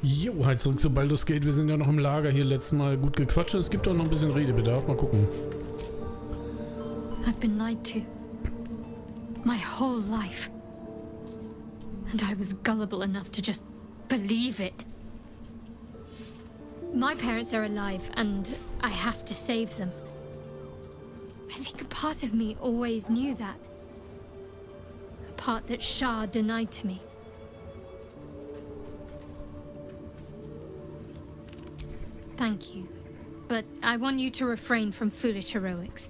Jo, halt zurück zu Baldur's Gate. Wir sind ja noch im Lager hier letztes Mal gut gequatscht. Es gibt auch noch ein bisschen Redebedarf. Mal gucken. I've been lied to. My whole life. And I was gullible enough to just believe it. My parents are alive and I have to save them. I think a part of me always knew that. A part that Shah denied to me. Thank you. But I want you to refrain from foolish heroics.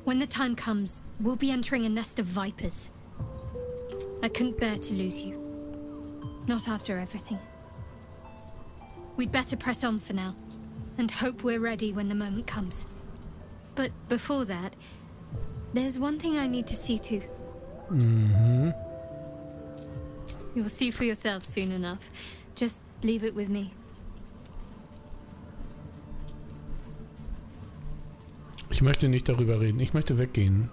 When the time comes, we'll be entering a nest of vipers. I couldn't bear to lose you. Not after everything. We'd better press on for now, and hope we're ready when the moment comes. But before that, there's one thing I need to see to. Mhm. You'll see for yourself soon enough. Just leave it with me. Ich möchte nicht darüber reden. Ich möchte weggehen.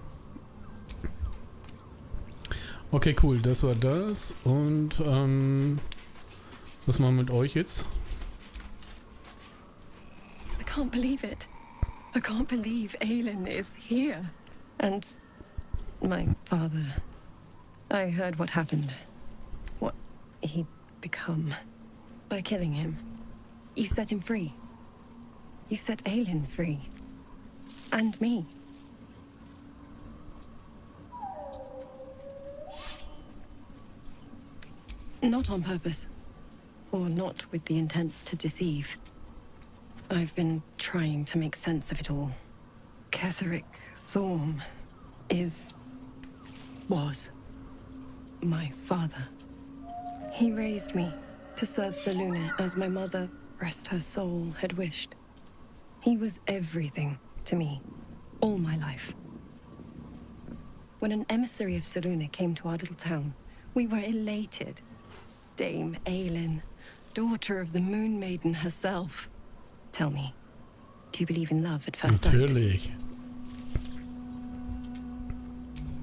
Okay, cool. Das war das. Und, was machen wir mit euch jetzt? I can't believe it. I can't believe Aelin is here. And my father. I heard what happened. What he'd become. By killing him. You set him free. You set Aelin free. And me. Not on purpose. Or not with the intent to deceive. I've been trying to make sense of it all. Ketheric Thorm was my father. He raised me to serve Selûne as my mother, rest her soul, had wished. He was everything to me, all my life. When an emissary of Selûne came to our little town, we were elated. Dame Aelin, daughter of the Moon Maiden herself. Tell me, do you believe in love at first sight? Natürlich.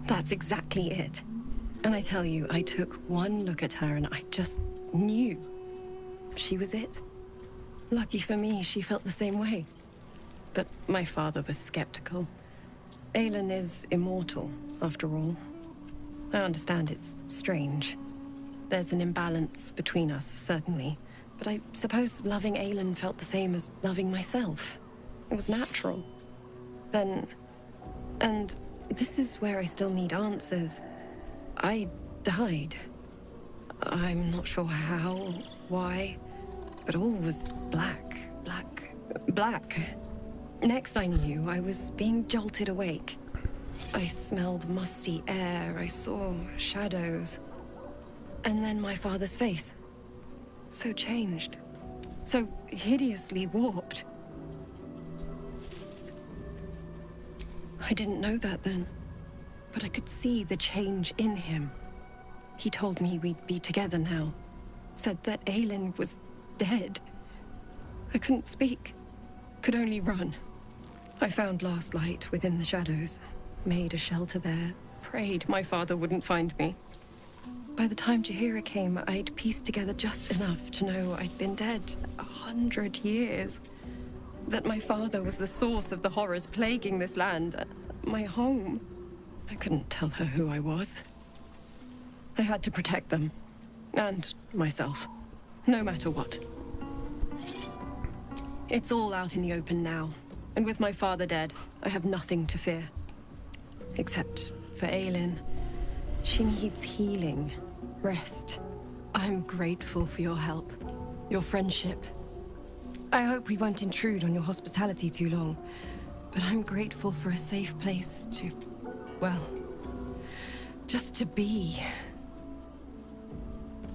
That's exactly it. And I tell you, I took one look at her and I just knew she was it. Lucky for me, she felt the same way. But my father was skeptical. Aelin is immortal, after all. I understand it's strange. There's an imbalance between us, certainly. But I suppose loving Aelin felt the same as loving myself. It was natural. Then... And this is where I still need answers. I died. I'm not sure how, why, but all was black. Next I knew, I was being jolted awake. I smelled musty air, I saw shadows. And then my father's face. So changed. So hideously warped. I didn't know that then, but I could see the change in him. He told me we'd be together now. Said that Aelin was dead. I couldn't speak. Could only run. I found last light within the shadows. Made a shelter there. Prayed my father wouldn't find me. By the time Jahira came, I'd pieced together just enough to know I'd been dead 100 years. That my father was the source of the horrors plaguing this land. My home. I couldn't tell her who I was. I had to protect them. And myself. No matter what. It's all out in the open now. And with my father dead, I have nothing to fear. Except for Aelin. She needs healing. Rest. I'm grateful for your help. Your friendship. I hope we won't intrude on your hospitality too long. But I'm grateful for a safe place to... well... just to be.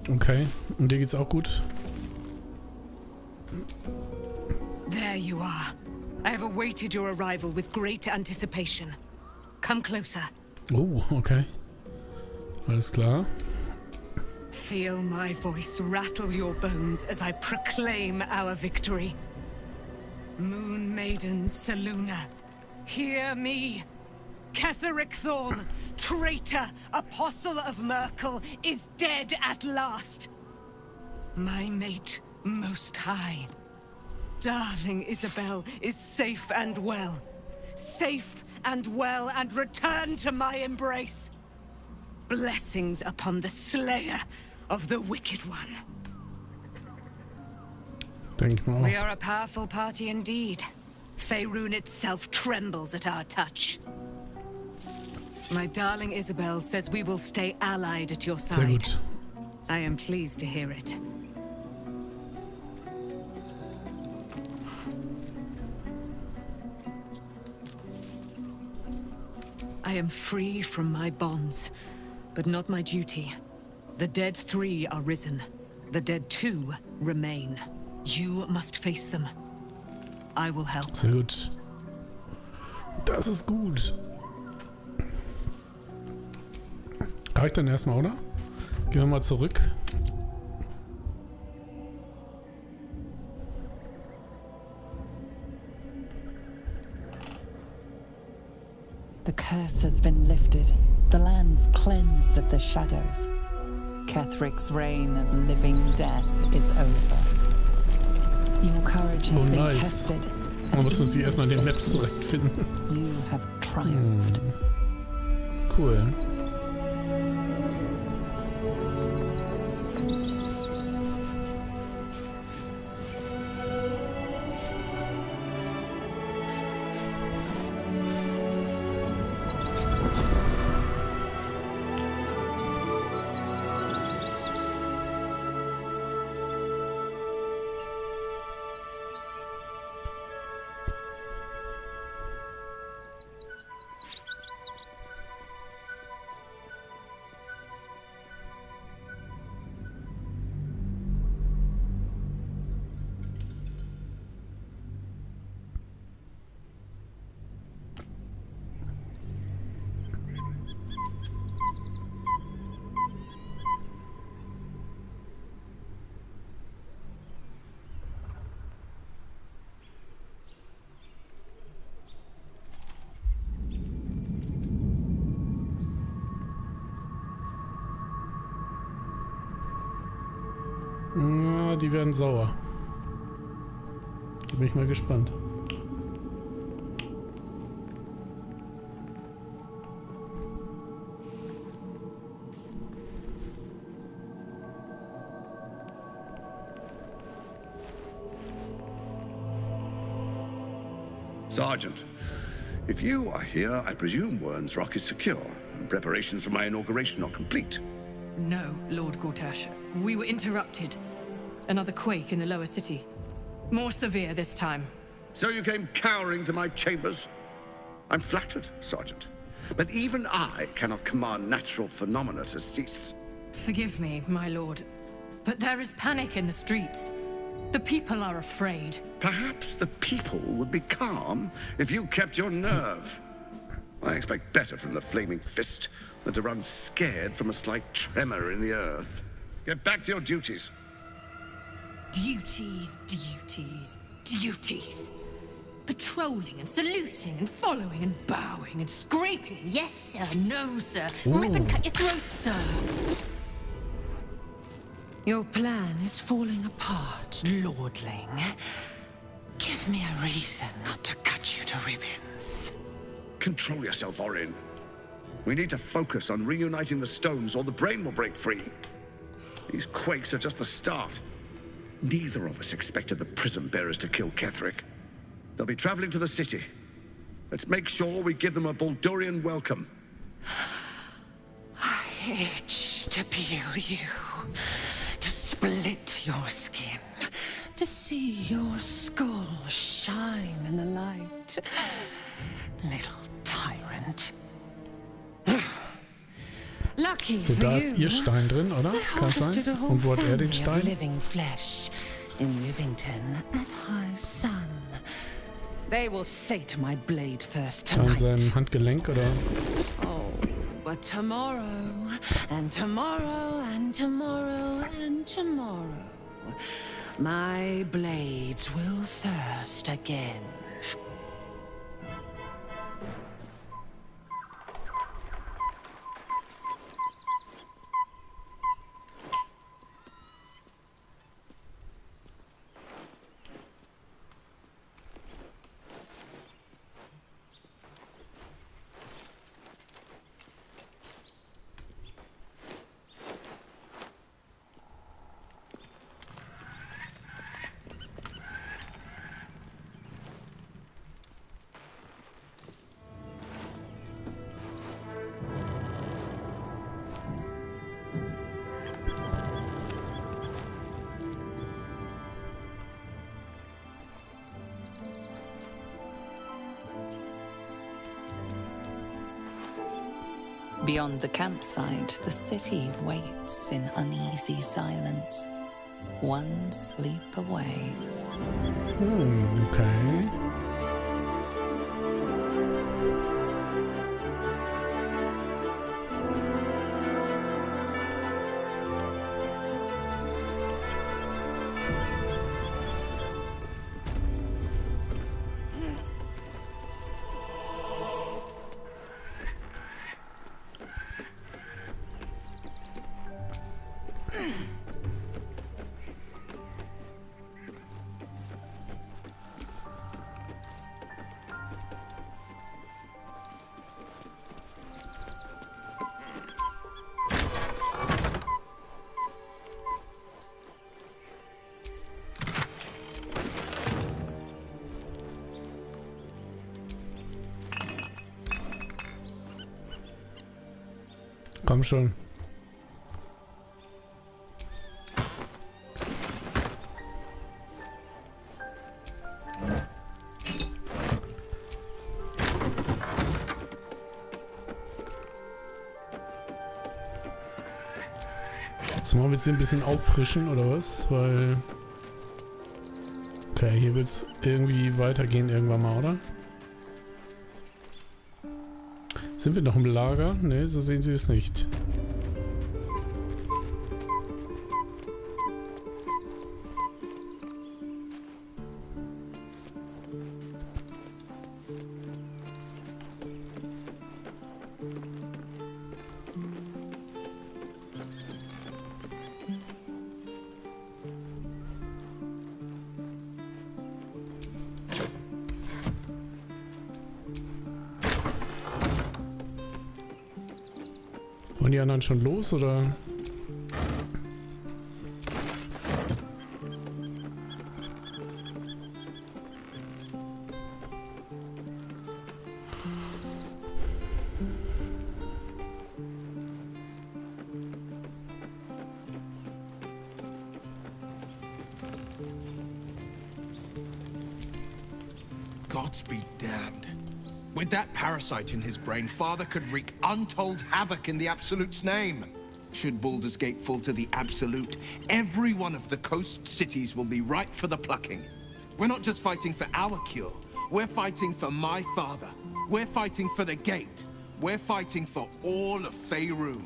Okay. Und dir geht's auch gut? There you are. I have awaited your arrival with great anticipation. Come closer. Oh, okay. Alles klar. Feel my voice rattle your bones as I proclaim our victory. Moon Maiden Selûne, hear me. Ketheric Thorm, traitor, apostle of Merkel, is dead at last. my mate most high. Darling Isabel is safe and well. Safe and well, and return to my embrace. Blessings upon the slayer of the wicked one. Denk mal. We are a powerful party indeed. Faerun itself trembles at our touch. My darling Isabel says we will stay allied at your Sehr side. gut. I am pleased to hear it. I am free from my bonds, but not my duty. The dead 3 are risen. The dead 2 remain. You must face them. I will help. Sehr gut. Das ist gut. Reicht dann erstmal, oder? Gehen wir mal zurück. The curse has been lifted. The land's cleansed of the shadows. Kethric's reign of living death is over. Your courage has been tested. Man muss uns erstmal in den Maps zurechtfinden. You have triumphed. Cool. Na, die werden sauer. Da bin ich mal gespannt. Sergeant, if you are here, I presume Wern's Rock is secure, and preparations for my inauguration are complete. No, Lord Gortash. We were interrupted. Another quake in the lower city. More severe this time. So you came cowering to my chambers? I'm flattered, Sergeant. But even I cannot command natural phenomena to cease. Forgive me, my lord, but there is panic in the streets. The people are afraid. Perhaps the people would be calm if you kept your nerve. I expect better from the flaming fist than to run scared from a slight tremor in the earth. Get back to your duties. Duties, duties, duties. Patrolling and saluting and following and bowing and scraping. Yes, sir. No, sir. Rip and cut your throat, sir. Your plan is falling apart, lordling. Give me a reason not to cut you to ribbons. Control yourself, Orin. We need to focus on reuniting the stones or the brain will break free. These quakes are just the start. Neither of us expected the prism bearers to kill Ketheric. They'll be traveling to the city. Let's make sure we give them a Baldurian welcome. I itch to peel you, to split your skin, to see your skull shine in the light. Little tyrant. Lucky So, for da you, ist ihr Stein drin, oder? I Kann sein. harvested a whole Und wo hat er den family of Stein? living flesh in Rivington at high sun. They will sate my blade thirst Da in tonight. seinem Handgelenk, oder? Oh, but tomorrow, and tomorrow, and tomorrow, and tomorrow, my blades will thirst again. Beyond the campsite, the city waits in uneasy silence, one sleep away. Okay. Komm schon. Jetzt machen wir jetzt ein bisschen auffrischen, oder was? Weil... Okay, hier wird es irgendwie weitergehen irgendwann mal, oder? Sind wir noch im Lager? Ne, so sehen sie es nicht. Wollen die anderen schon los, oder? Gods be damned. With that parasite in his brain, Father could wreak untold havoc in the Absolute's name. Should Baldur's Gate fall to the Absolute, every one of the coast cities will be ripe for the plucking. We're not just fighting for our cure, we're fighting for my father. We're fighting for the Gate. We're fighting for all of Faerun.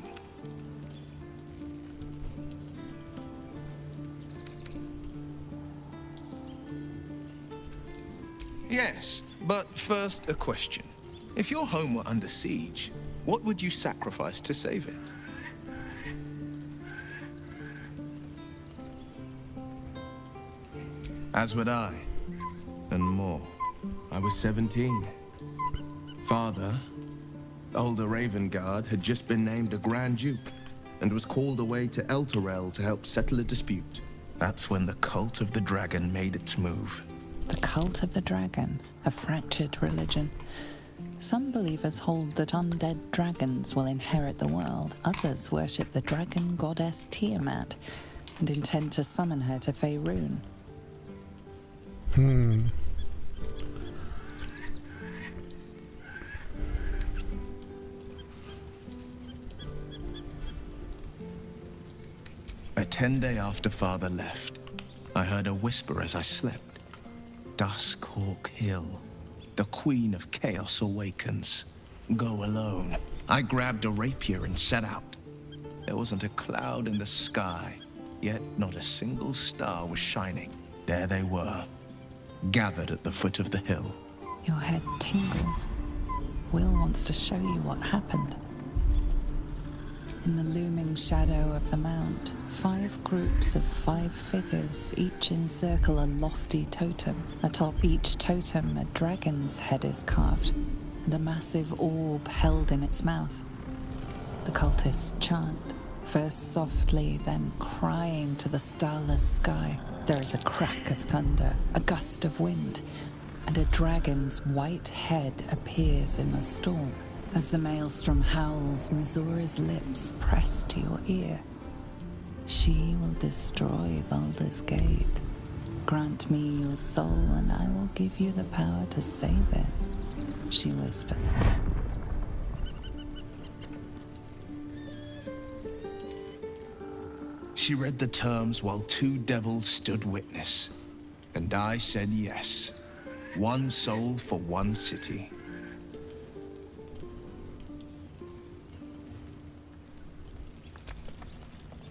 Yes, but first a question. If your home were under siege, what would you sacrifice to save it? As would I, and more. I was 17. Father, older Ravengard, had just been named a Grand Duke and was called away to Elturel to help settle a dispute. That's when the cult of the dragon made its move. The cult of the dragon, a fractured religion. Some believers hold that undead dragons will inherit the world. Others worship the dragon goddess Tiamat and intend to summon her to Faerun. A 10-day after Father left, I heard a whisper as I slept. Duskhawk Hill. The Queen of Chaos awakens. Go alone. I grabbed a rapier and set out. There wasn't a cloud in the sky, yet not a single star was shining. There they were, gathered at the foot of the hill. Your head tingles. Will wants to show you what happened. In the looming shadow of the mount, 5 groups of 5 figures each encircle a lofty totem. Atop each totem, a dragon's head is carved, and a massive orb held in its mouth. The cultists chant, first softly, then crying to the starless sky. There is a crack of thunder, a gust of wind, and a dragon's white head appears in the storm. As the maelstrom howls, Missoura's lips press to your ear. She will destroy Baldur's Gate. Grant me your soul, and I will give you the power to save it, she whispers. She read the terms while two devils stood witness. And I said yes. One soul for one city.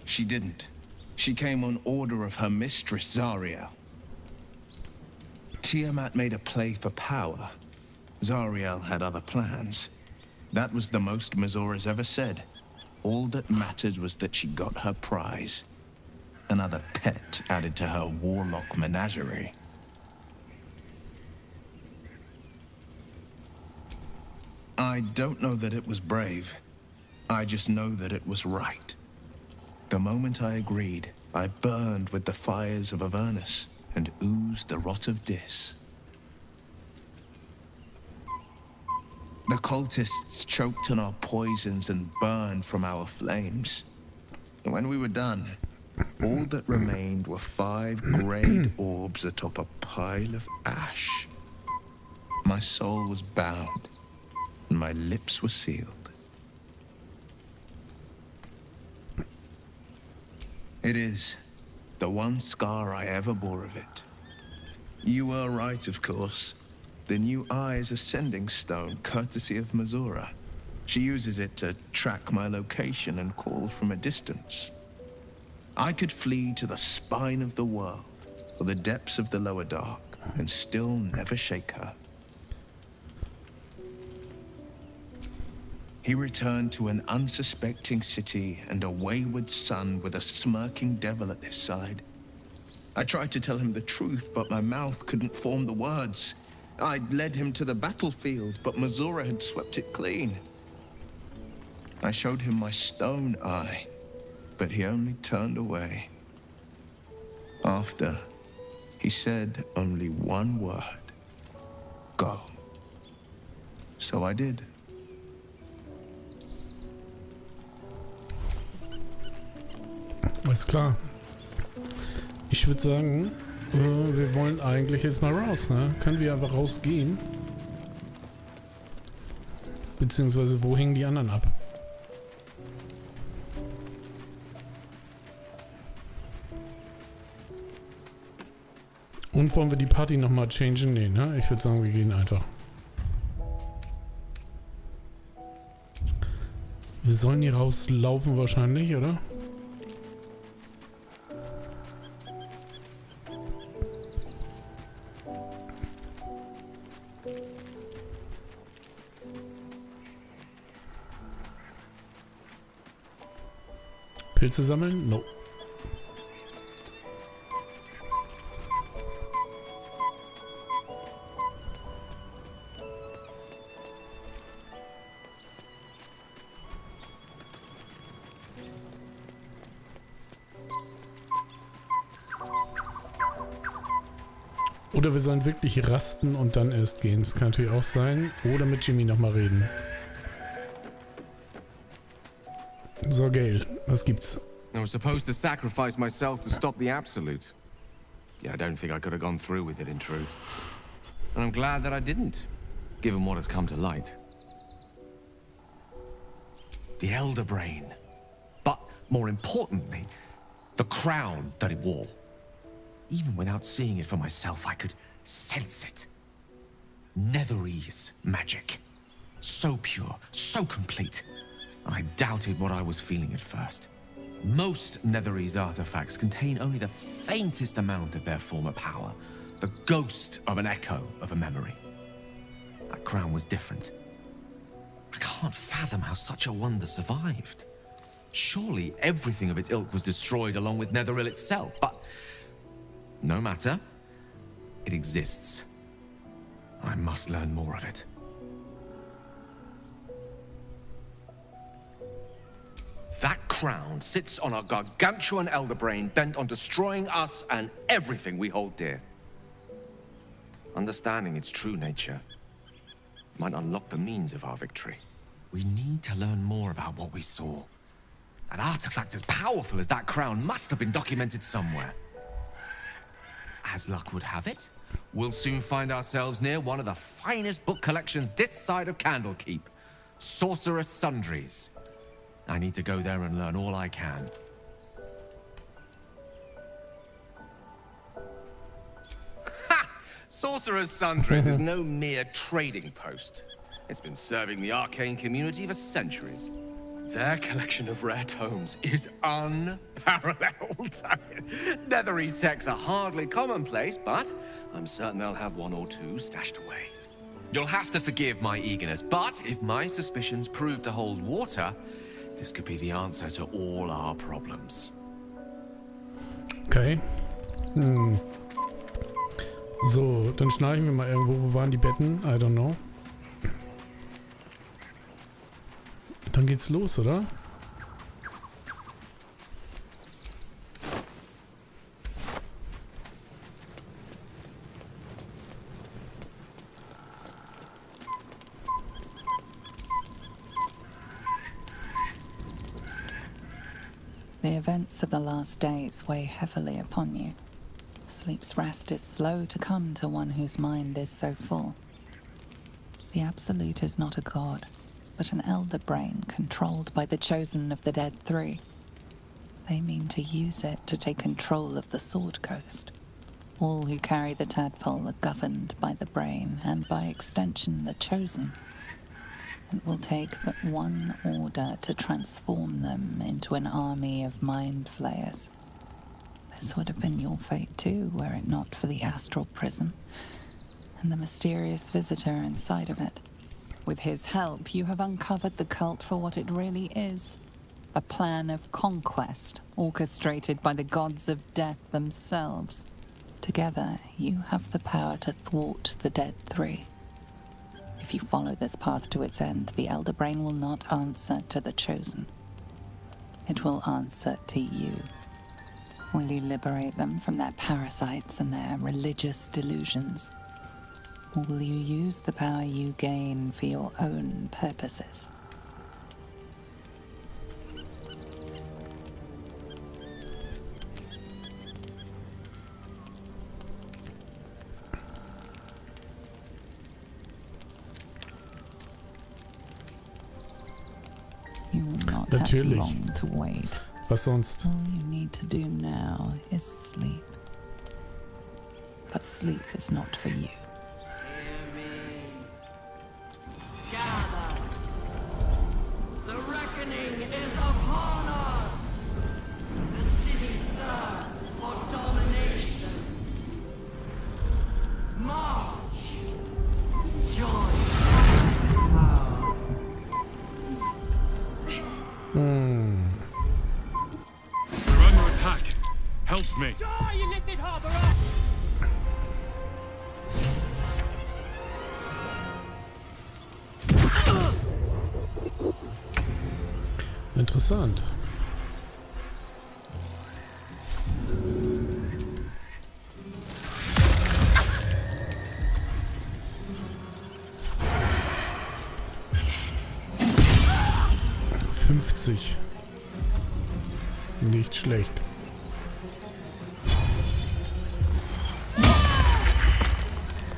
She didn't. She came on order of her mistress, Zariel. Tiamat made a play for power. Zariel had other plans. That was the most Mazora's ever said. All that mattered was that she got her prize. Another pet added to her warlock menagerie. I don't know that it was brave. I just know that it was right. The moment I agreed, I burned with the fires of Avernus and oozed the rot of Dis. The cultists choked on our poisons and burned from our flames. When we were done, all that remained were 5 grayed orbs atop a pile of ash. My soul was bound, and my lips were sealed. It is the one scar I ever bore of it. You were right, of course. The new eye is a sending stone, courtesy of Mazora. She uses it to track my location and call from a distance. I could flee to the spine of the world, or the depths of the lower dark, and still never shake her. He returned to an unsuspecting city and a wayward son with a smirking devil at his side. I tried to tell him the truth, but my mouth couldn't form the words. I'd led him to the battlefield, but Mazora had swept it clean. I showed him my stone eye, but he only turned away. After, he said only one word. Go. So I did. Alles klar. Ich würde sagen, wir wollen eigentlich jetzt mal raus, ne? Können wir einfach rausgehen? Beziehungsweise, wo hängen die anderen ab? Und wollen wir die Party nochmal changen? Nee, ne? Ich würde sagen, wir gehen einfach. Wir sollen hier rauslaufen wahrscheinlich, oder? Pilze sammeln? No. Oder wir sollen wirklich rasten und dann erst gehen. Das kann natürlich auch sein. Oder mit Jimmy nochmal reden. So, Gale, was gibt's? I was supposed to sacrifice myself to stop the Absolute. Yeah, I don't think I could have gone through with it, in truth. And I'm glad that I didn't, given what has come to light. The Elder Brain. But, more importantly, the crown that it wore. Even without seeing it for myself, I could sense it. Netherese magic. So pure, so complete. I doubted what I was feeling at first. Most Netherese artifacts contain only the faintest amount of their former power, the ghost of an echo of a memory. That crown was different. I can't fathom how such a wonder survived. Surely everything of its ilk was destroyed along with Netheril itself, but no matter. It exists. I must learn more of it. That crown sits on a gargantuan elder brain bent on destroying us and everything we hold dear. Understanding its true nature might unlock the means of our victory. We need to learn more about what we saw. An artifact as powerful as that crown must have been documented somewhere. As luck would have it, we'll soon find ourselves near one of the finest book collections this side of Candlekeep, Sorcerous Sundries. I need to go there and learn all I can. Sorcerer's Sundries is no mere trading post. It's been serving the arcane community for centuries. Their collection of rare tomes is unparalleled. Netherese texts are hardly commonplace, but I'm certain they'll have one or two stashed away. You'll have to forgive my eagerness, but if my suspicions prove to hold water, this could be the answer to all our problems. Okay. So, dann schnarchen wir mal irgendwo. Wo waren die Betten? I don't know. Dann geht's los, oder? The events of the last days weigh heavily upon you. Sleep's rest is slow to come to one whose mind is so full. The Absolute is not a god, but an elder brain controlled by the chosen of the Dead Three. They mean to use it to take control of the Sword Coast. All who carry the tadpole are governed by the brain, and by extension the chosen. It will take but one order to transform them into an army of mind flayers. This would have been your fate too, were it not for the astral prison and the mysterious visitor inside of it. With his help, you have uncovered the cult for what it really is. A plan of conquest orchestrated by the gods of death themselves. Together, you have the power to thwart the Dead Three. If you follow this path to its end, the Elder Brain will not answer to the Chosen. It will answer to you. Will you liberate them from their parasites and their religious delusions? Or will you use the power you gain for your own purposes? You will not have long to wait. Was sonst? All you need to do now is sleep. But sleep is not for you. The reckoning is upon us! The city thirsts for domination. March! Join power. We're under attack. Help me. Die, you lifted harborer! Interessant. Nicht schlecht.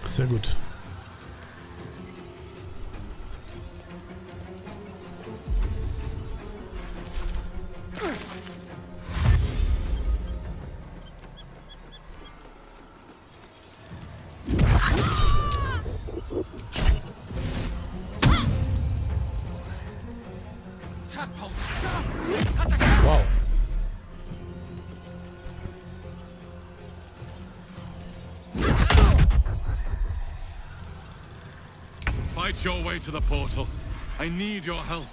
Sehr gut. Wow. Fight your way to the portal. I need your help.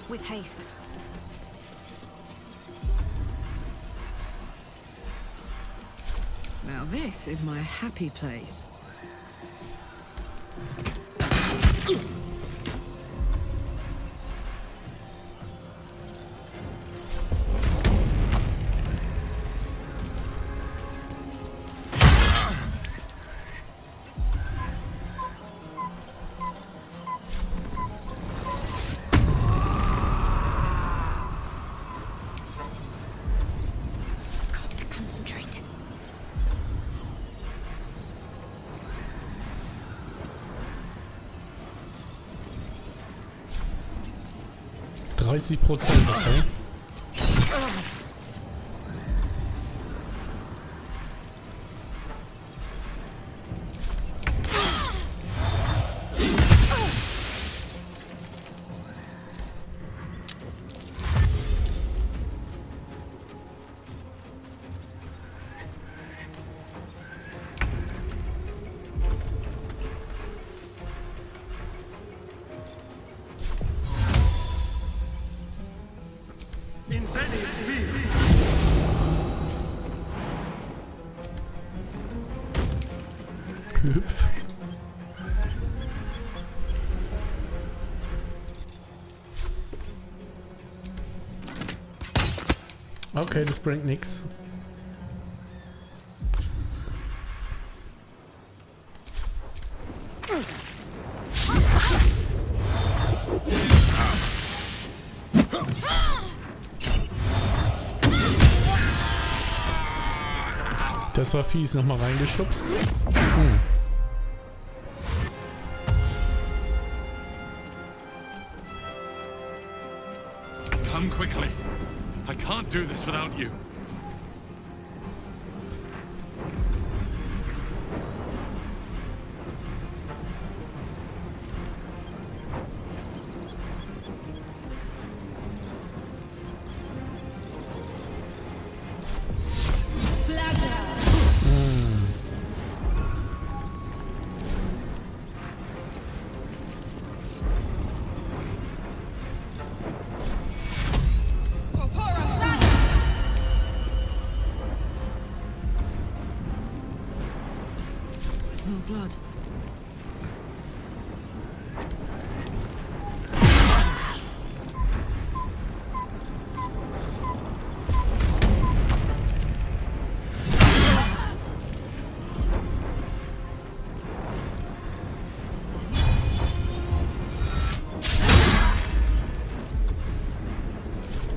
With haste. Now this is my happy place. 30%, okay. Hüpf. Okay, das bringt nix. Das war fies, nochmal reingeschubst. Come quickly. I can't do this without you. Smell blood.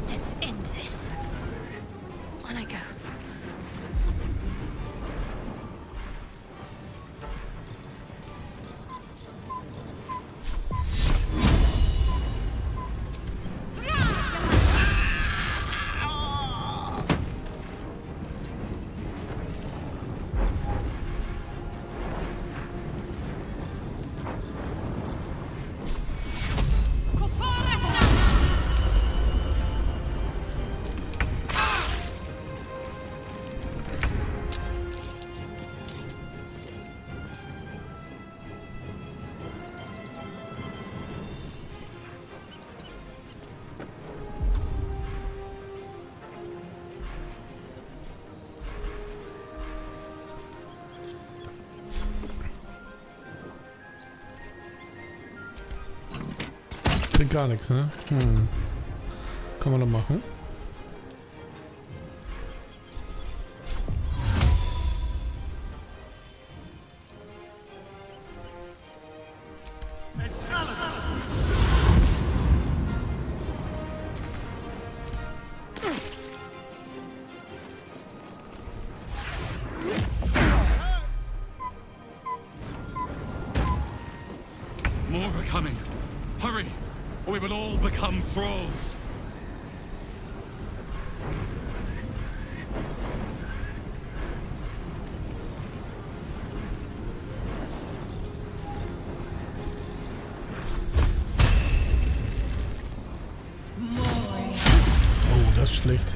Let's end this. On I go. Bringt gar nichts, ne? Kann man doch machen. More are coming. Hurry, or we will all become thralls. Oh, das ist schlecht.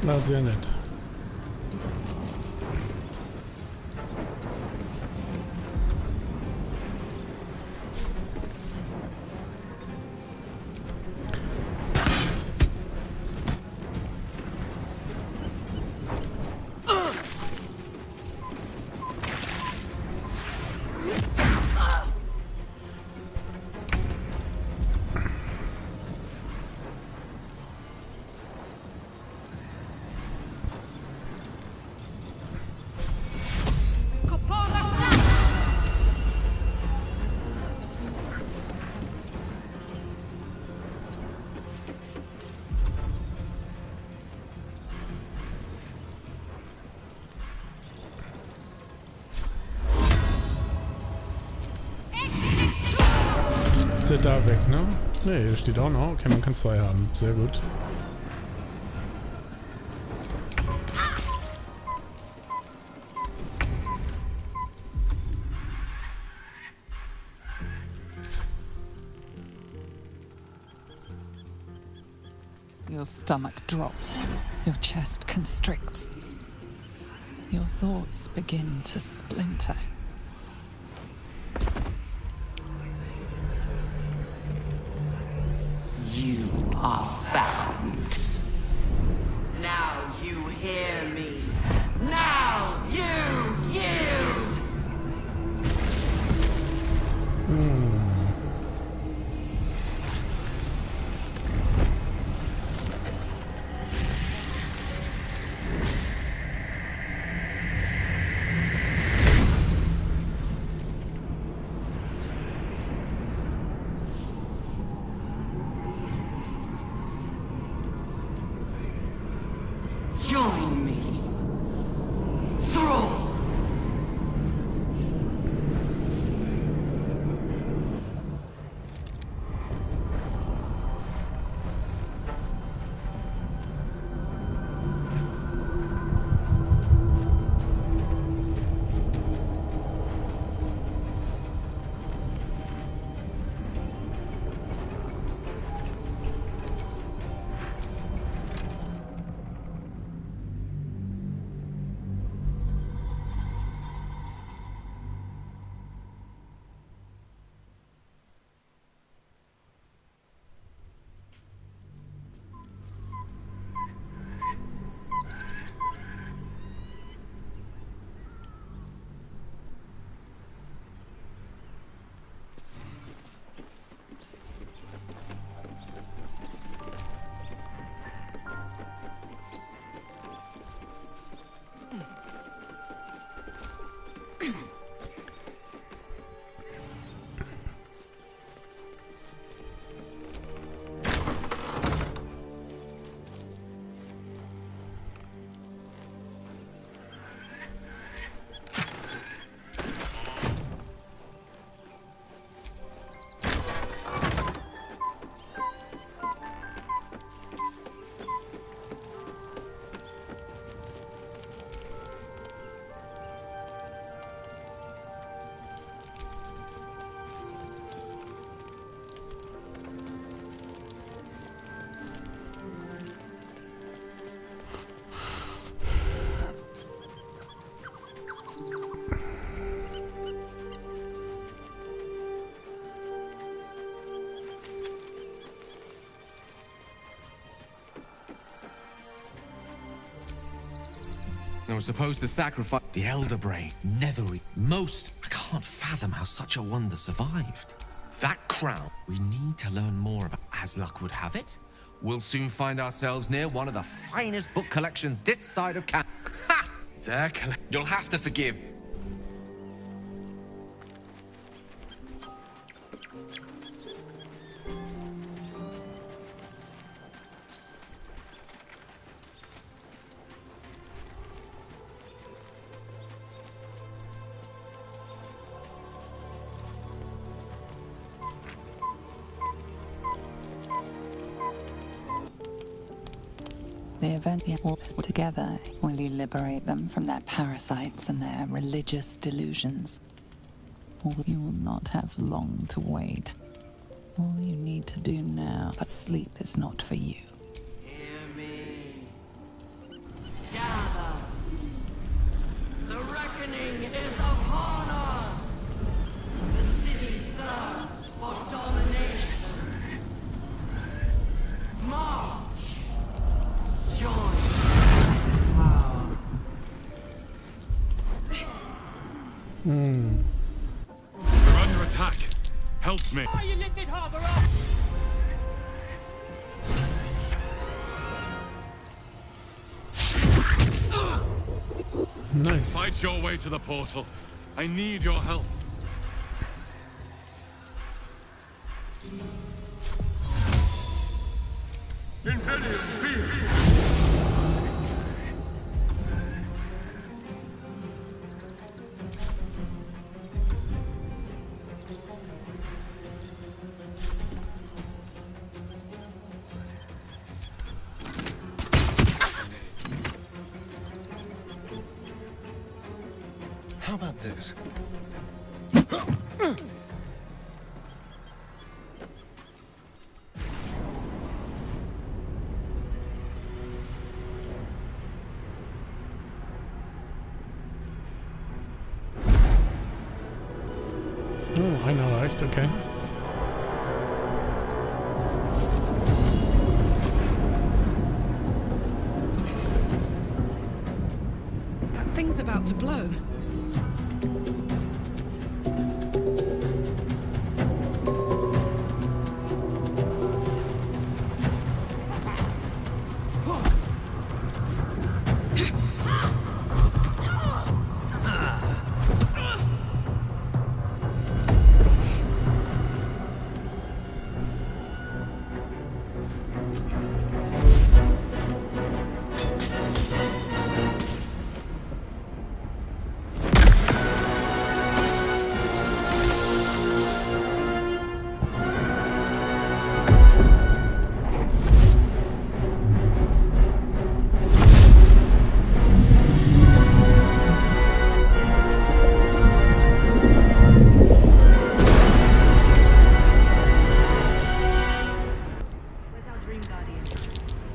Na, sehr nett. der da weg, ne? Ne, hier steht auch noch. Okay, man kann 2 haben. Sehr gut. Your stomach drops. Your chest constricts. Your thoughts begin to splinter. You are found. Now you hear me. Now you yield! Join me. Throw. I was supposed to sacrifice the Elder Brain, Nethery. Most, I can't fathom how such a wonder survived. That crown, we need to learn more about. As luck would have it, we'll soon find ourselves near one of the finest book collections this side of Canada. Ha! You'll have to forgive. The event all together will you liberate them from their parasites and their religious delusions. Or you will not have long to wait. All you need to do now, but sleep is not for you. Hear me. Gather. The reckoning is upon us. The city thirsts for domination. March. Join. We're under attack. Help me. Nice. Fight your way to the portal. I need your help. How about this? Oh, einer reicht, okay. That thing's about to blow.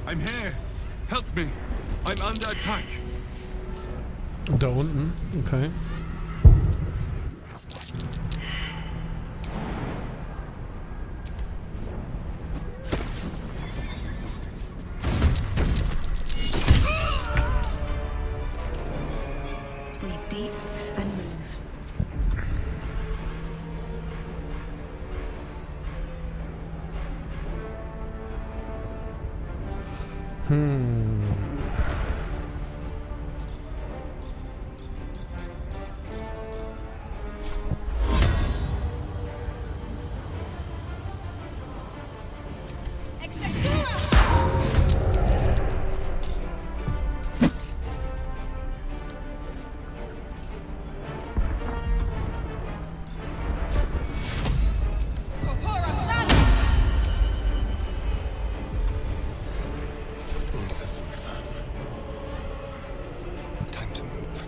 I'm here. Help me. I'm under attack. Und da unten, okay. Breathe deep and move. Let's have some fun. Time to move.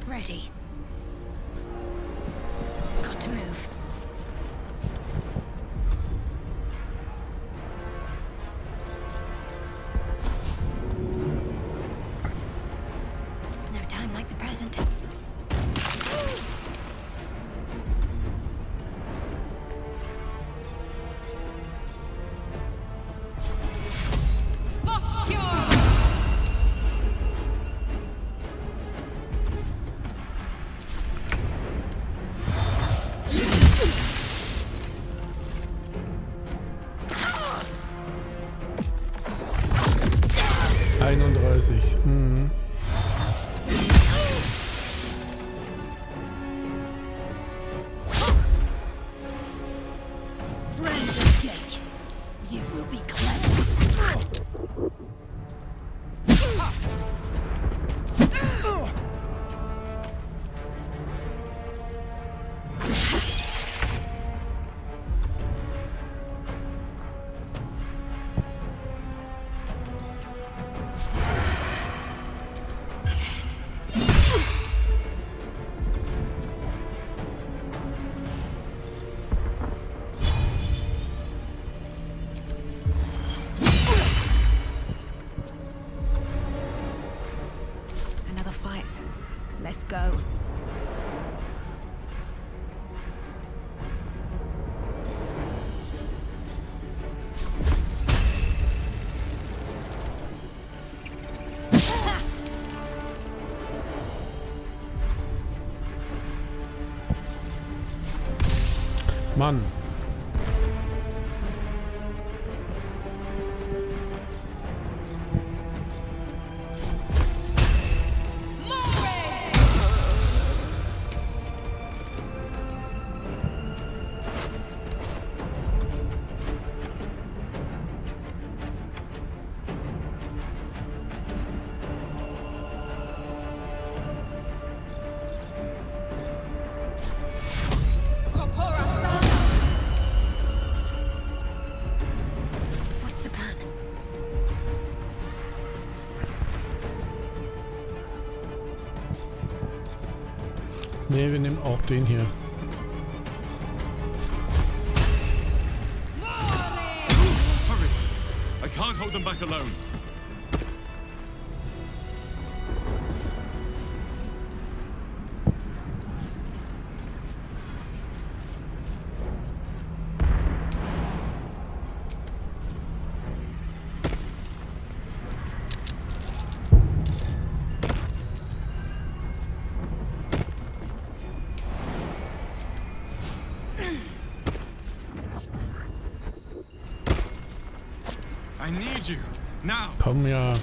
Ready. Got to move. No time like the present. Mhm. Friend of Jake, you will be cleansed. Another fight. Let's go. Mann. Ne, wir nehmen auch den hier. Hurry! I can't hold them back alone. I need you now. Komm ja.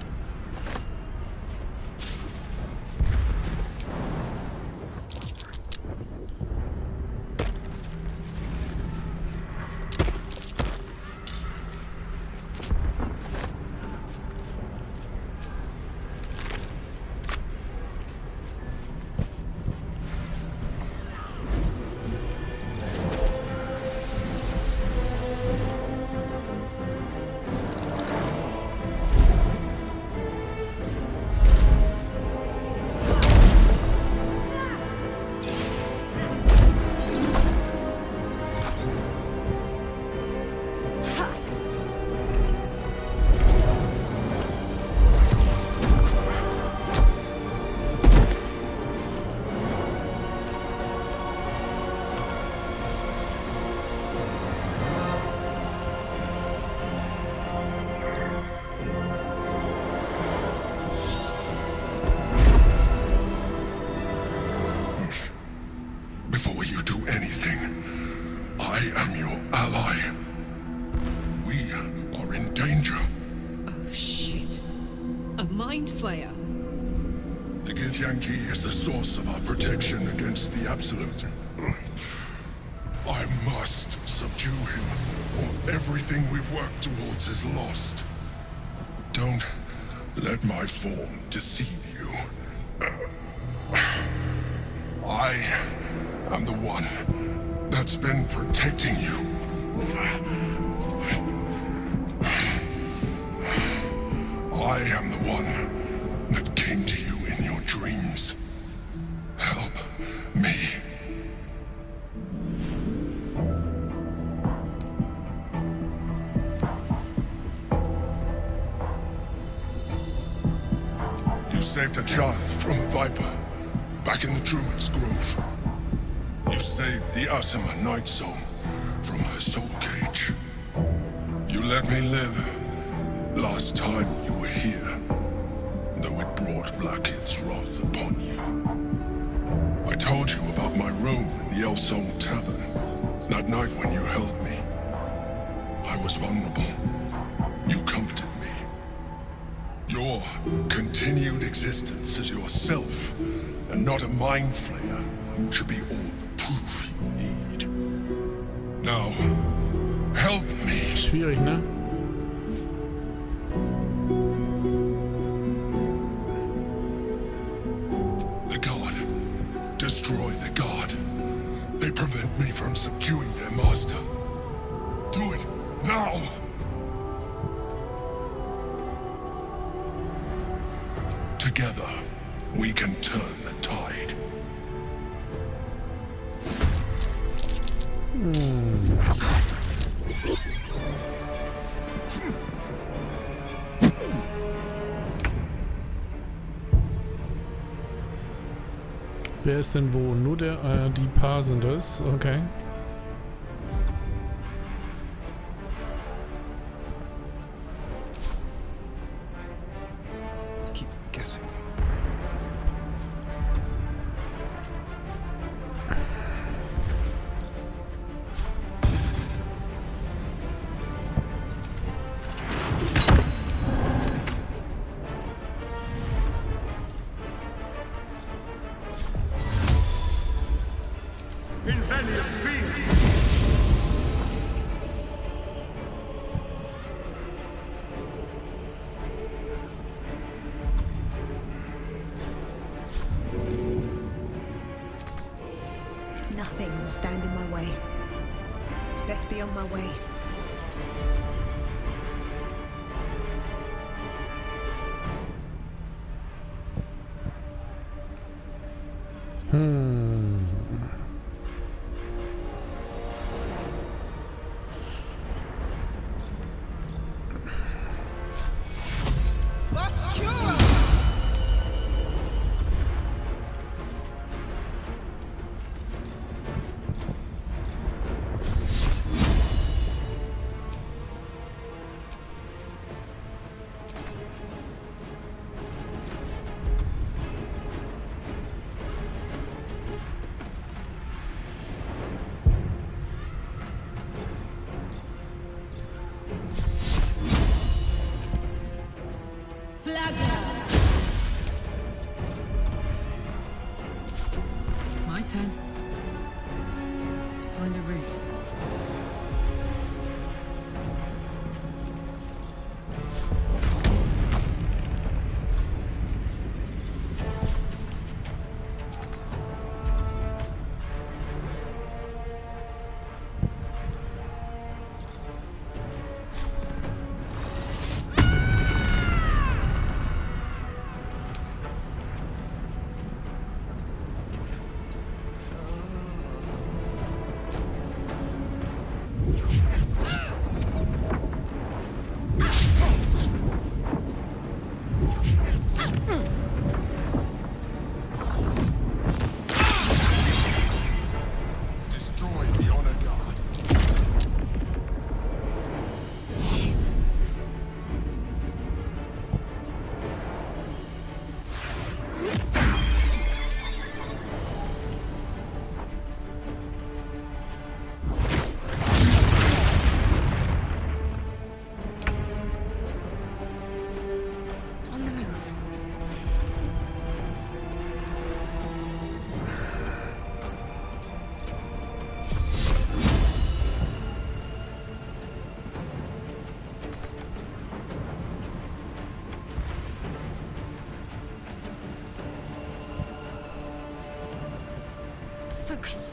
Is the source of our protection against the Absolute. I must subdue him, or everything we've worked towards is lost. Don't let my form deceive you. I am the one that's been protecting you. I am the one that came to you in your dreams. Help me. You saved a child from a viper back in the Druid's Grove. You saved the Asima Night Soul from her soul cage. You let me live last time you were here, though it brought Blackith's wrath upon you. I told you about my room in the Elsong Tavern that night when you held me. I was vulnerable. You comforted me. Your continued existence as yourself and not a mind flayer should be all the proof you need. Now, help me. Schwierig, ne? Destroy the god. They prevent me from subduing their master. Do it now! Together, we can turn the tide. Wer ist denn wo? Nur der, die Paar sind es. Okay. Keep guessing. Nothing will stand in my way. Best be on my way.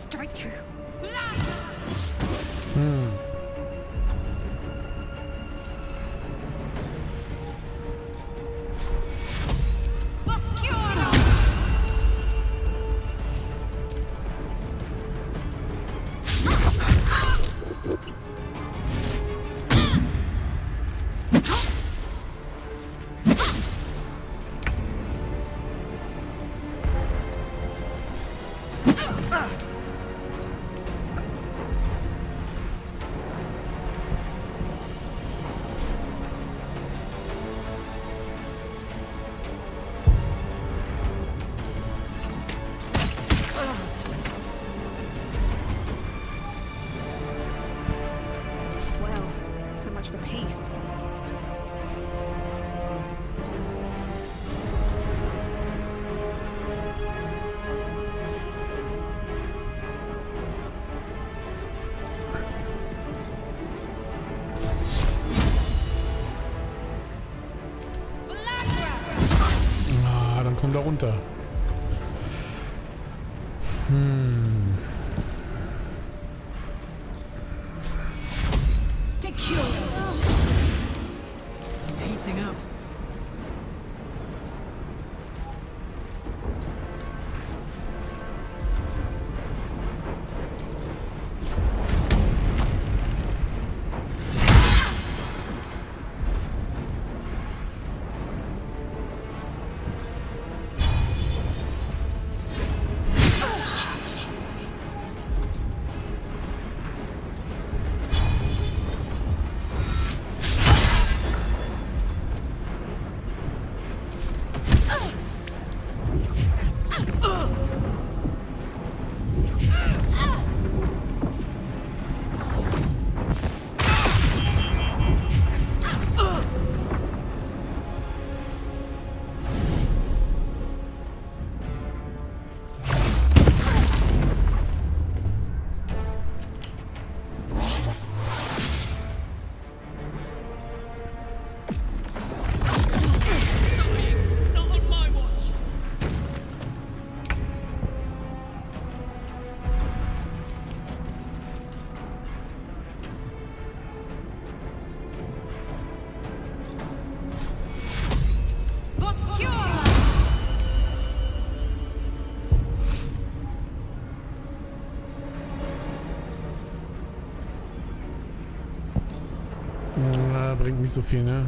straight through. So much for peace. Ah, dann komm da runter. Heating up. Bringt nicht so viel, ne?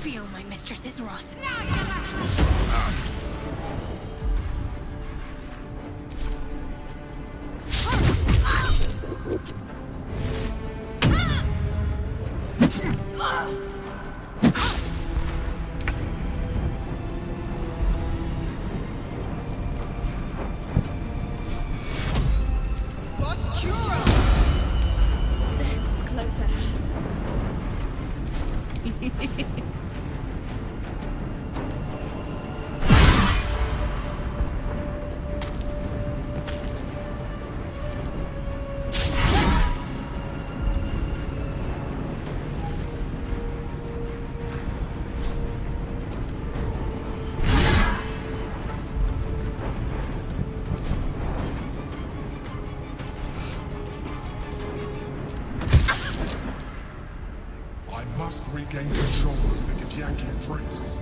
Feel my mistress's wrath. Death's close at hand. I must regain control of the Githyanki prince.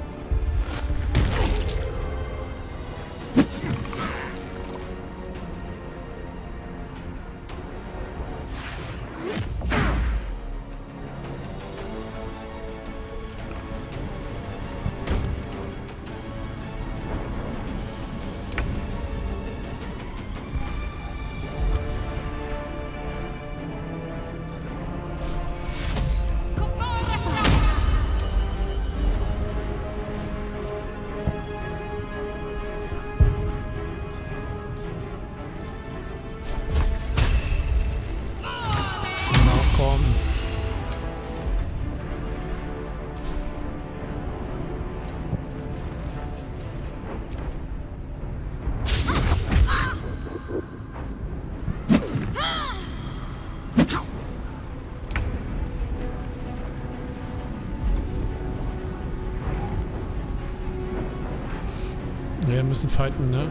Wir müssen fighten, ne?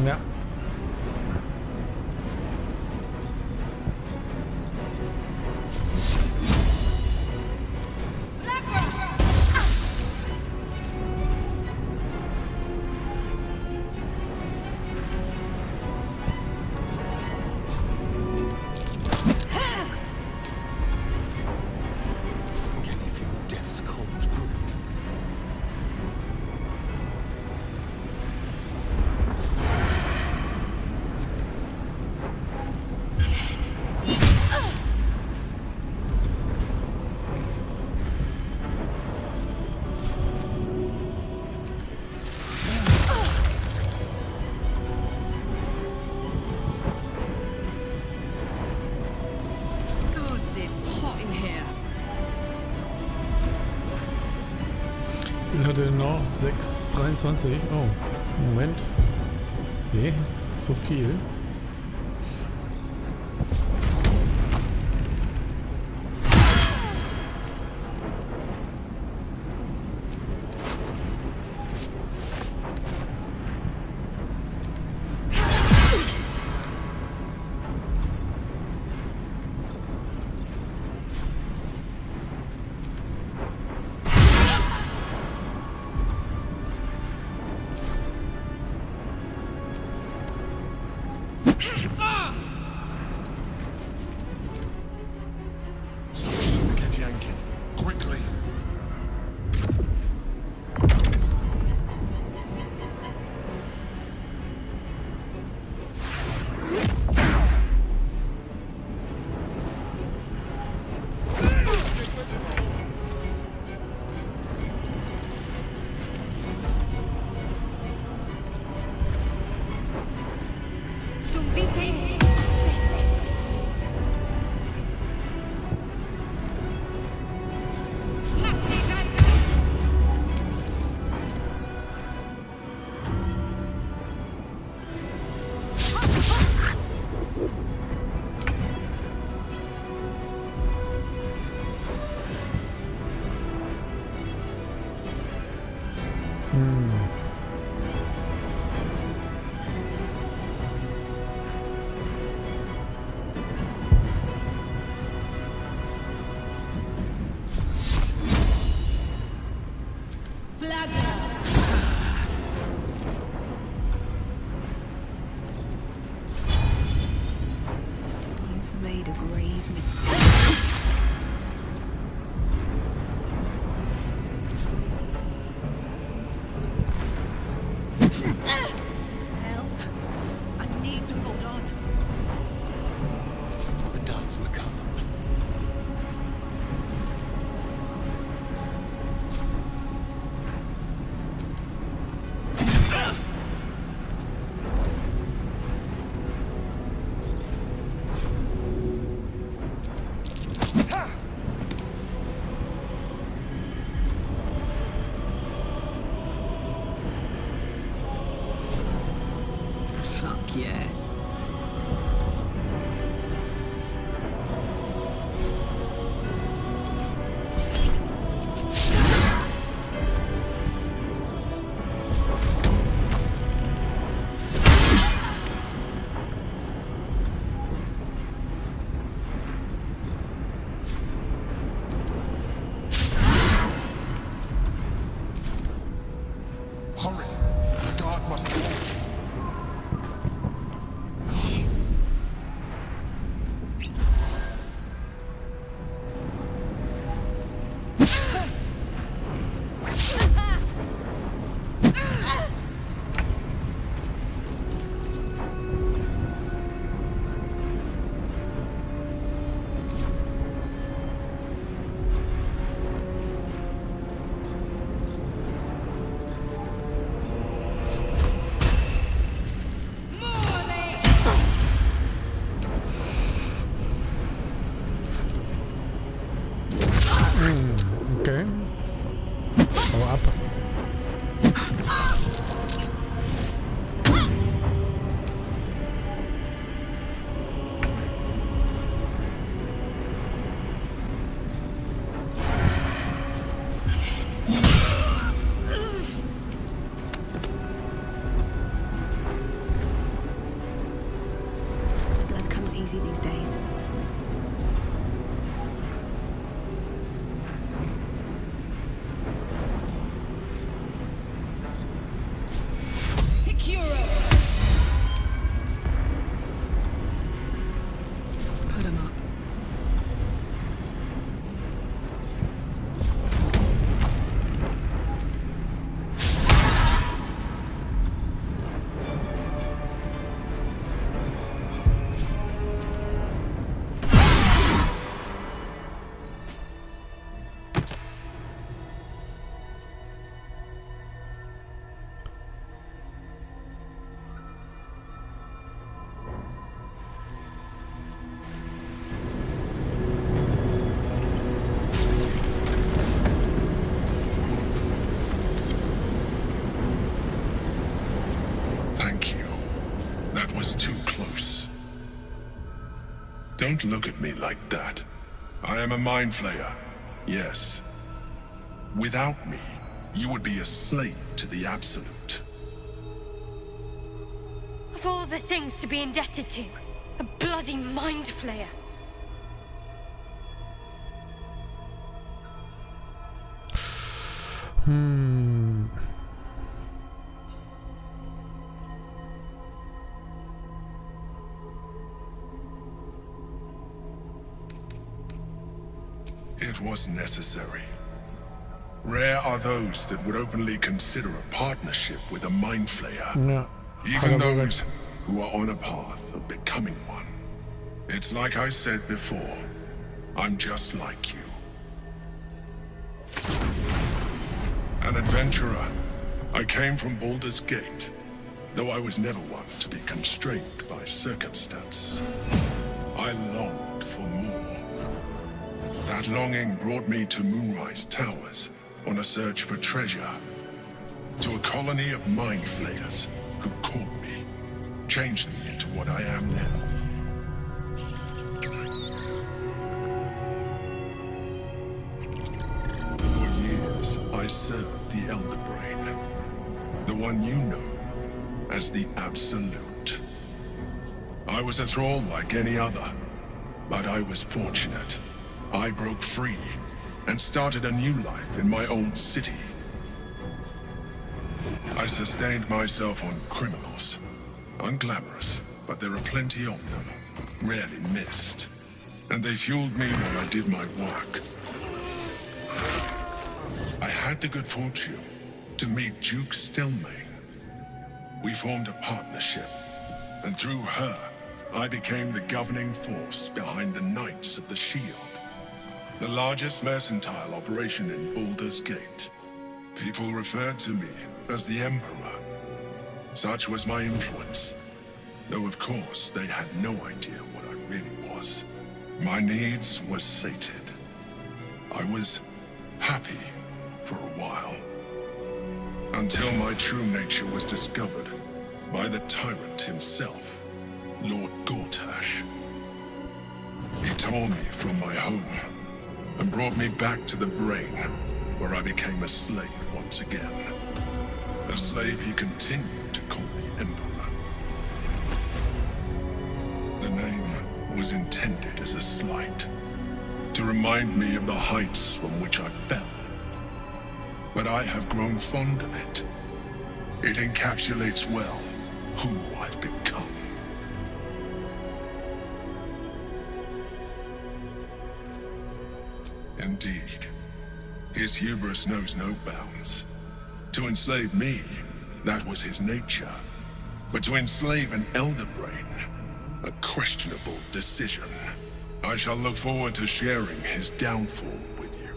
Ja. Wie viel hat er noch? 6,23. Oh, Moment. Nee, so viel. Yes. Hurry! The guard must go. easy these days. Put him up. Don't look at me like that. I am a mind flayer, yes. Without me, you would be a slave to the Absolute. Of all the things to be indebted to, a bloody mind flayer. It was necessary. Rare are those that would openly consider a partnership with a mind flayer. Ja. Even those who are on a path of becoming one. It's like I said before, I'm just like you. An adventurer, I came from Baldur's Gate, though I was never one to be constrained by circumstance. I longed for more. That longing brought me to Moonrise Towers on a search for treasure. To a colony of mind flayers who caught me, changed me into what I am now. For years, I served the Elder Brain, the one you know as the Absolute. I was a thrall like any other, but I was fortunate. I broke free and started a new life in my old city. I sustained myself on criminals. Unglamorous, but there are plenty of them, rarely missed. And they fueled me while I did my work. I had the good fortune to meet Duke Stelmane. We formed a partnership, and through her, I became the governing force behind the Knights of the Shield. The largest mercantile operation in Baldur's Gate. People referred to me as the Emperor. Such was my influence. Though of course, they had no idea what I really was. My needs were sated. I was happy for a while. Until my true nature was discovered by the tyrant himself, Lord Gortash. He tore me from my home and brought me back to the Brain, where I became a slave once again. A slave he continued to call the Emperor. The name was intended as a slight, to remind me of the heights from which I fell. But I have grown fond of it. It encapsulates well who I've become. Indeed, his hubris knows no bounds. To enslave me, that was his nature. But to enslave an Elder Brain, a questionable decision. I shall look forward to sharing his downfall with you.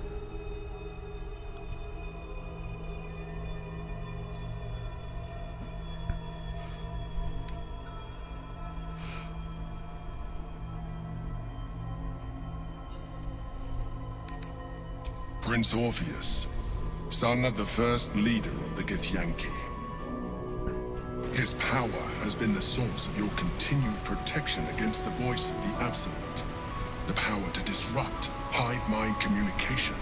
Prince Orpheus, son of the first leader of the Githyanki. His power has been the source of your continued protection against the voice of the Absolute. The power to disrupt hive mind communication.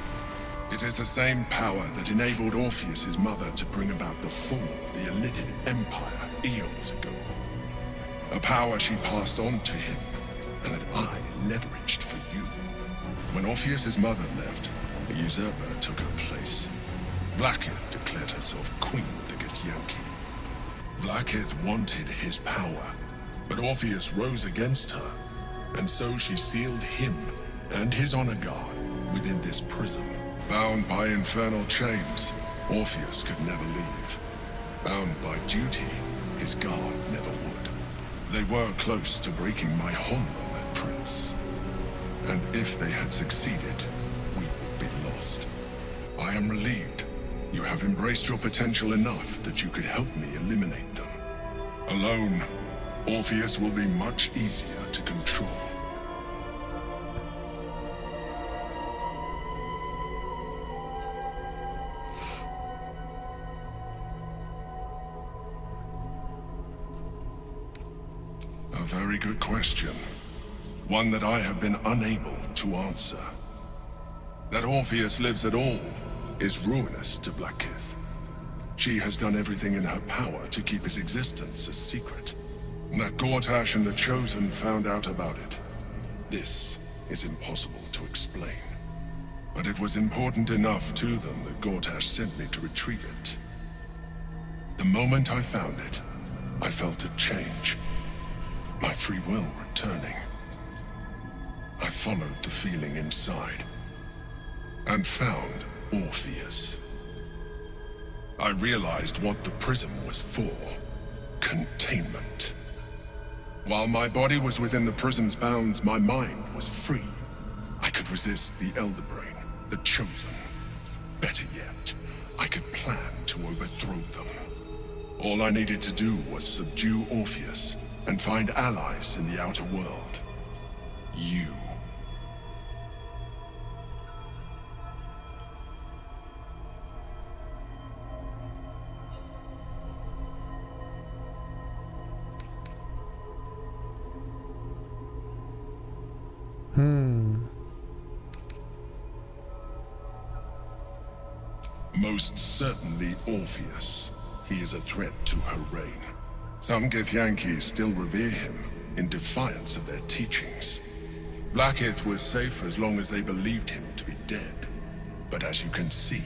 It is the same power that enabled Orpheus's mother to bring about the fall of the Elitid Empire eons ago. A power she passed on to him leveraged for you. When Orpheus's mother left, a usurper took her place. Blackith declared herself queen of the Githyanki. Blackith wanted his power, but Orpheus rose against her, and so she sealed him and his honor guard within this prison. Bound by infernal chains, Orpheus could never leave. Bound by duty, his guard never would. They were close to breaking my honor, that prince. And if they had succeeded, we would be lost. I am relieved. You have embraced your potential enough that you could help me eliminate them. Alone, Orpheus will be much easier to control. A very good question. One that I have been unable to answer. That Orpheus lives at all is ruinous to Blackith. She has done everything in her power to keep his existence a secret. That Gortash and the Chosen found out about it. This is impossible to explain. But it was important enough to them that Gortash sent me to retrieve it. The moment I found it, I felt a change. My free will returning. I followed the feeling inside and found Orpheus. I realized what the prism was for. Containment. While my body was within the prison's bounds, my mind was free. I could resist the Elder Brain, the Chosen. Better yet, I could plan to overthrow them. All I needed to do was subdue Orpheus and find allies in the outer world. You. Most certainly Orpheus. He is a threat to her reign. Some Githyanki still revere him in defiance of their teachings. Blackith was safe as long as they believed him to be dead. But as you can see,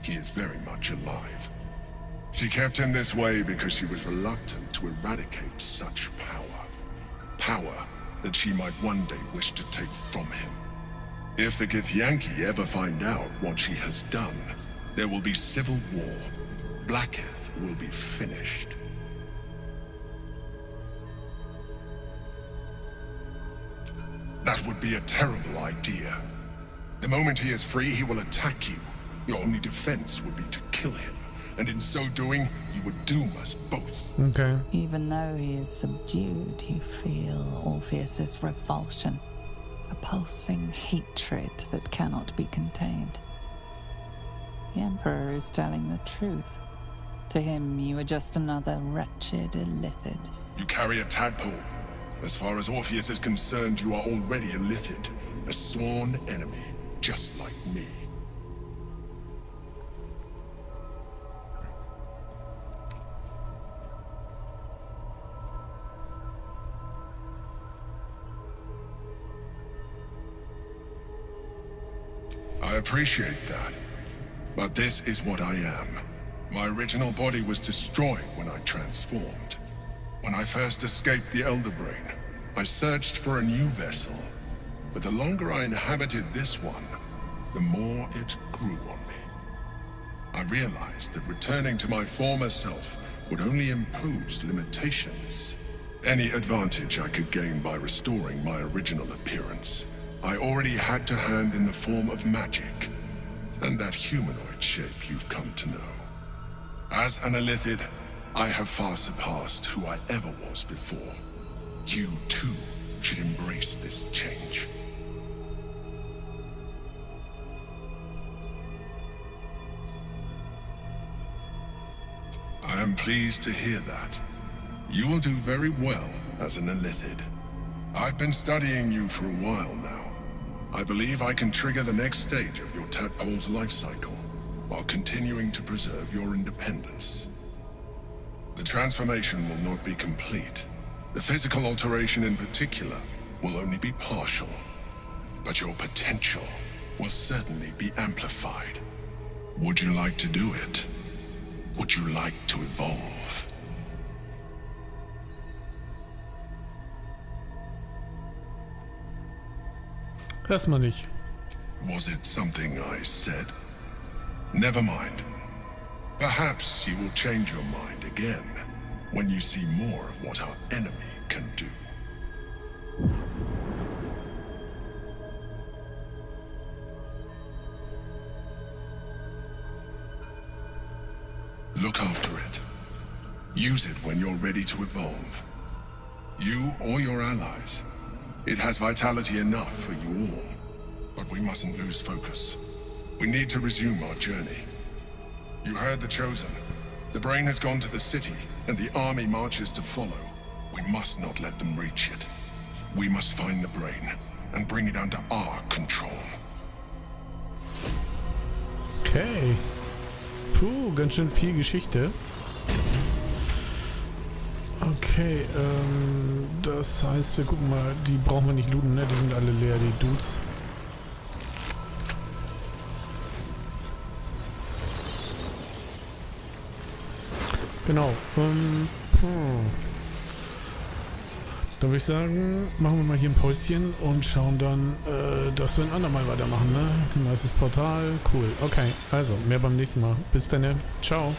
he is very much alive. She kept him this way because she was reluctant to eradicate such power. Power that she might one day wish to take from him. If the Githyanki ever find out what she has done, there will be civil war. Blackith will be finished. That would be a terrible idea. The moment he is free, he will attack you. Your only defense would be to kill him. And in so doing, you would doom us both. Okay. Even though he is subdued, you feel Orpheus's revulsion. A pulsing hatred that cannot be contained. The Emperor is telling the truth. To him, you are just another wretched illithid. You carry a tadpole. As far as Orpheus is concerned, you are already a illithid. A sworn enemy, just like me. I appreciate that. But this is what I am. My original body was destroyed when I transformed. When I first escaped the Elder Brain, I searched for a new vessel. But the longer I inhabited this one, the more it grew on me. I realized that returning to my former self would only impose limitations. Any advantage I could gain by restoring my original appearance, I already had to hand in the form of magic, and that humanoid shape you've come to know. As an illithid, I have far surpassed who I ever was before. You, too, should embrace this change. I am pleased to hear that. You will do very well as an illithid. I've been studying you for a while now. I believe I can trigger the next stage of your tadpole's life cycle, while continuing to preserve your independence. The transformation will not be complete. The physical alteration in particular will only be partial, but your potential will certainly be amplified. Would you like to do it? Would you like to evolve? Erstmal nicht. Was it something I said? Never mind. Perhaps you will change your mind again when you see more of what our enemy can do. Look after it. Use it when you're ready to evolve. You or your allies. It has vitality enough for you all. But we mustn't lose focus. We need to resume our journey. You heard the Chosen. The brain has gone to the city, and the army marches to follow. We must not let them reach it. We must find the brain and bring it under our control. Okay. Puh, ganz schön viel Geschichte. Okay, das heißt, wir gucken mal, die brauchen wir nicht looten, ne? Die sind alle leer, die Dudes. Genau. Dann würde ich sagen, machen wir mal hier ein Päuschen und schauen dann, dass wir ein andermal weitermachen, ne? Ein nices Portal. Cool. Okay, also, mehr beim nächsten Mal. Bis dann. Ciao.